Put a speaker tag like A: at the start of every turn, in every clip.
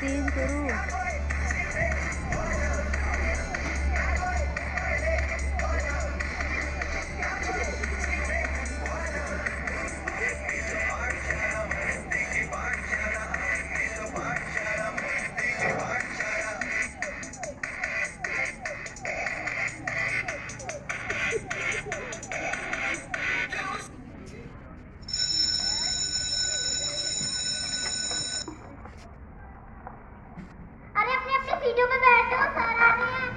A: तीन करूँ।
B: सीटों पे बैठो, सर आ रहे हैं।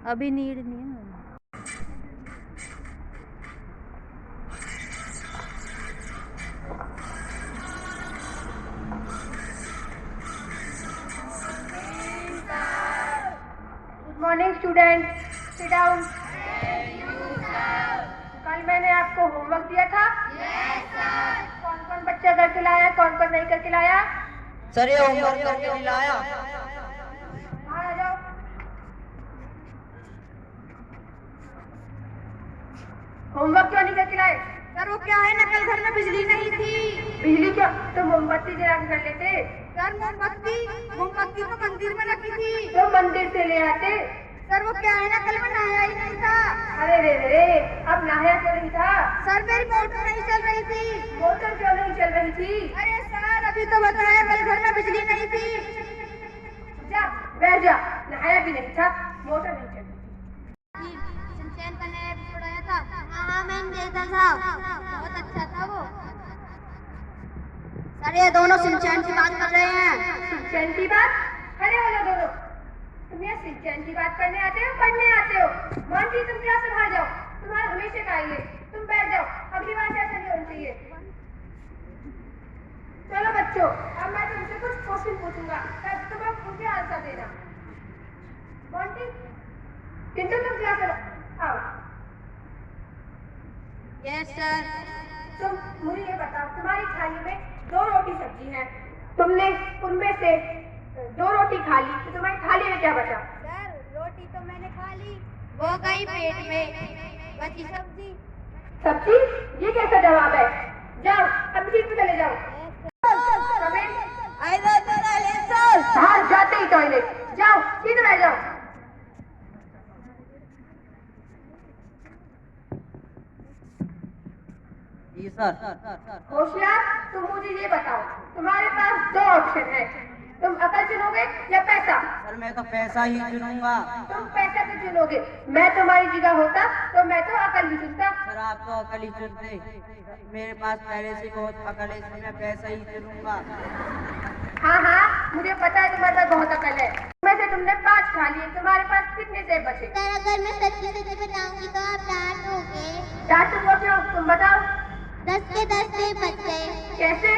A: अभी नीड नहीं है।
C: Good morning student, sit down. कल मैंने आपको होमवर्क दिया था।
B: Yes sir.
C: कौन कौन बच्चा करके लाया, कौन कौन नहीं करके लाया?
D: सर ये होमवर्क करके नहीं लाया।
C: बाहर आ जाओ। होमवर्क क्यों नहीं करके लाए?
E: सर वो क्या है ना, कल घर में बिजली नहीं थी।
C: बिजली क्या? तो मोमबत्ती जला के कर लेते।
E: सर मोमबत्ती तो मंदिर में रखी थी।
C: तो मंदिर से ले आते।
E: सर वो क्या है ना, कल मैं नहाया ही नहीं था।
C: अरे रे रे, अब नहाया क्यों नहीं था?
E: सर मेरी मोटर नहीं चल रही थी।
C: मोटर क्यों नहीं चल रही थी?
E: अरे सर अभी तो बताया, कल घर में बिजली नहीं थी।
C: जा बैठ जा, नहाया भी नहीं था, मोटर नहीं चल रही थी।
B: सिंचैन का नया एपिसोड आया था। हाँ मैंने देखा था, बहुत अच्छा था वो।
E: सर ये दोनों सिंचैन की बात कर रहे हैं।
C: सिंचैन की बात? अरे वाला दोनों, तुम यहाँ सिंचैन की बात करने आते हो, पढ़ने आते हो? मानती तुम क्लास से बाहर जाओ, तुम्हारा हमेशा का ही है। तुम बैठ जाओ, अगली बार से ऐसा नहीं होना चाहिए। चलो बच्चों, अब मैं तुमसे कुछ क्वेश्चन पूछूंगा, तब तुम उनके आंसर देना। मानती, किंतु तुम क्लास में आओ।
E: Yes sir.
C: तुम मुझे ये बताओ, तुम्हारी थाली में 2 रोटी सब्जी है, तुमने उनमें से 2 रोटी खा ली, तो तुम्हारी थाली में क्या बचा?
E: सर रोटी तो मैंने खा ली, वो गई पेट में, बची सब्जी।
C: सब्जी? ये कैसा जवाब है? जाओ अब सीट पे चले जाओ। बाहर जाते ही टॉयलेट, जाओ सीधे बैठ जाओ।
D: जी सर।
C: होशियार, तुम मुझे ये बताओ, तुम्हारे पास 2 ऑप्शन है, तुम अकल चुनोगे या पैसा?
D: सर मैं तो पैसा ही चुनूंगा।
C: तुम पैसा तो चुनोगे, मैं तुम्हारी जगह होता तो मैं तो अकल ही चुनता।
D: सर आप तो अकल ही चुनते, मेरे पास पहले से बहुत अकल है, इसलिए मैं पैसा ही चुनूंगा।
C: हाँ हाँ, मुझे पता है तुम्हारे पास बहुत अकल है। में से तुमने 5 खा लिए, तुम्हारे पास कितने सेब बचे?
B: सर अगर मैं सच्ची सच्ची बताऊंगी तो आप डांटोगे।
C: डांटूंगा क्यों, तुम बताओ।
B: 10 के 10 सेब बच गए।
C: कैसे?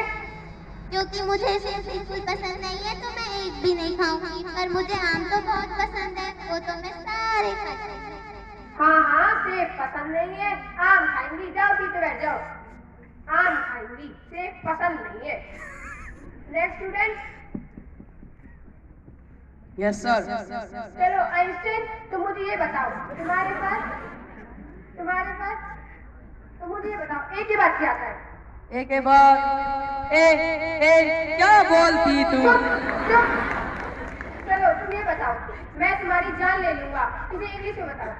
B: क्योंकि मुझे सेब बिल्कुल पसंद नहीं है तो मैं एक भी नहीं खाऊंगी, पर मुझे आम तो बहुत पसंद है, वो तो मैं सारे खा जाऊंगी।
C: हाँ हाँ, सेब पसंद नहीं है, आम खाएंगी, जाओ सीधे बैठ जाओ। आम खाएंगी, सेब पसंद नहीं है। Next student.
D: Yes sir.
C: चलो आइंस्टाइन, तुम मुझे ये बताओ, तुम्हारे पास तुम मुझे ये बताओ, एक के बाद क्या आता है?
D: एक के बाद ए क्या बोलती तू?
C: चुप। चलो तुम ये बताओ, मैं तुम्हारी जान ले लूंगा, इसे इंग्लिश में बताओ।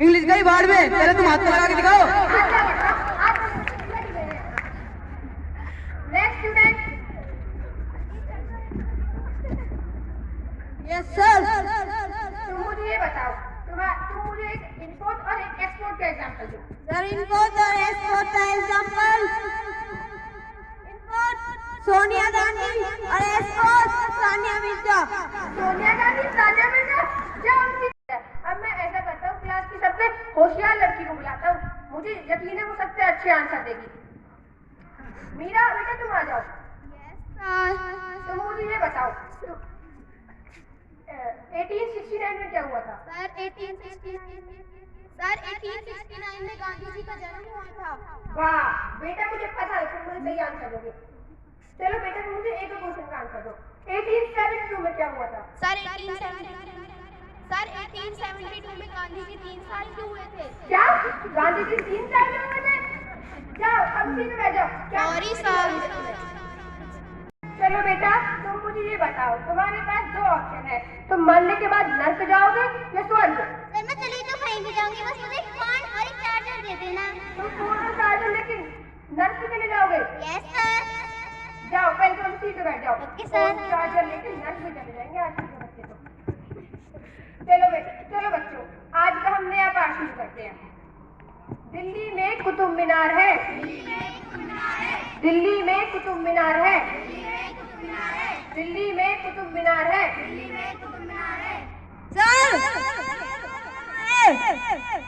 D: इंग्लिश गई बाढ़ में, पहले तुम हाथ लगा के दिखाओ।
C: Next student.
E: Yes sir.
C: तुम मुझे ये बताओ, तुम मुझे एक इम्पोर्ट और एक एक्सपोर्ट का एग्जांपल दो।
E: सर इम्पोर्ट और एक्सपोर्ट का एग्जांपल, इम्पोर्ट सोनिया गांधी और एक्सपोर्ट सानिया मिर्जा।
C: सोनिया गांधी, सानिया मिर्जा, जाओ उनकी। अब मैं ऐसा करता हूँ, क्लास की सबसे होशियार लड़की को बुलाता हूँ, मुझे यकीन है वो सबसे अच्छे आंसर देगी। मीरा बेटा तुम आ जाओ। तुम मुझे ये बताओ, 1869 में क्या हुआ था?
B: सर 1869 में गांधी जी का जन्म हुआ था।
C: वाह बेटा, मुझे पता है तुम मुझे सही आंसर दोगे। चलो बेटा तुम मुझे एक क्वेश्चन का आंसर दो, 1872 में क्या हुआ था?
B: सर 1872 में गांधी जी 3 साल के हुए थे।
C: क्या गांधी जी 3 साल के हुए थे? जाओ अब सीट में बैठ जाओ। क्या
E: सॉरी साहब।
C: चलो बेटा तुम मुझे ये बताओ, तुम्हारे पास दो ऑप्शन है, तुम मरने के बाद नर्क जाओगे या स्वर्ग।
B: सर मैं चली तो कहीं भी जाऊंगी, बस मुझे एक फोन और एक चार्जर दे देना।
C: तुम फोन और चार्जर लेकिन नर्क के चले जाओगे।
B: Yes sir.
C: जाओ पहले तुम सीट पे बैठ जाओ।
B: Okay, sir.
C: फोन चार्जर लेके नर्क में चले जाएंगे आजकल के बच्चे तो। चलो बच्चों, आज का हम नया पाठ शुरू करते हैं। दिल्ली में कुतुब मीनार है। दिल्ली में कुतुब मीनार है। दिल्ली में कुतुब मीनार है।
E: सर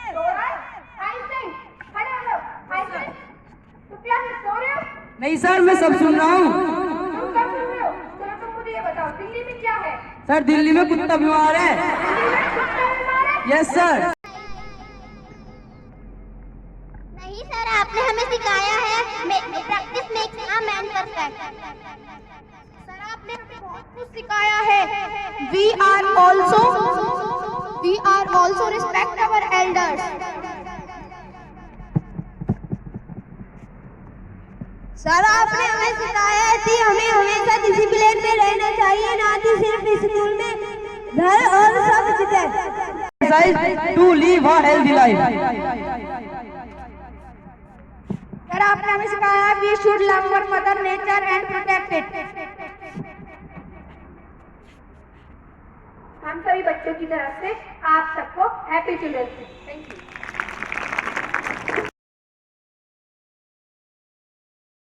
C: सो रहा है? आइंस्टाइन, खड़े हो जाओ। आइंस्टाइन, तुम क्या सो रहे हो?
D: नहीं सर, मैं सब सुन रहा हूँ।
C: तुम सब सुन रहे हो? चलो तुम मुझे ये बताओ, दिल्ली में क्या है?
D: सर दिल्ली में कुत्ता बीमार है।
C: दिल्ली में कुत्ता बीमार है?
D: Yes sir.
B: नहीं सर, आपने हमें सिखाया है practice makes a man perfect.
E: Sir आपने हमें बहुत कुछ सिखाया है। We are also respect our elders. Sir आपने हमें सिखाया है कि हमें हमेशा डिसिप्लिन में रहना चाहिए, ना कि सिर्फ स्कूल में, घर और सब जगह।
D: To live a healthy life.
E: Sir आपने हमें सिखाया we should love our mother nature and protect it.
C: हम सभी बच्चों की तरफ से आप सबको happy children's day. Thank you.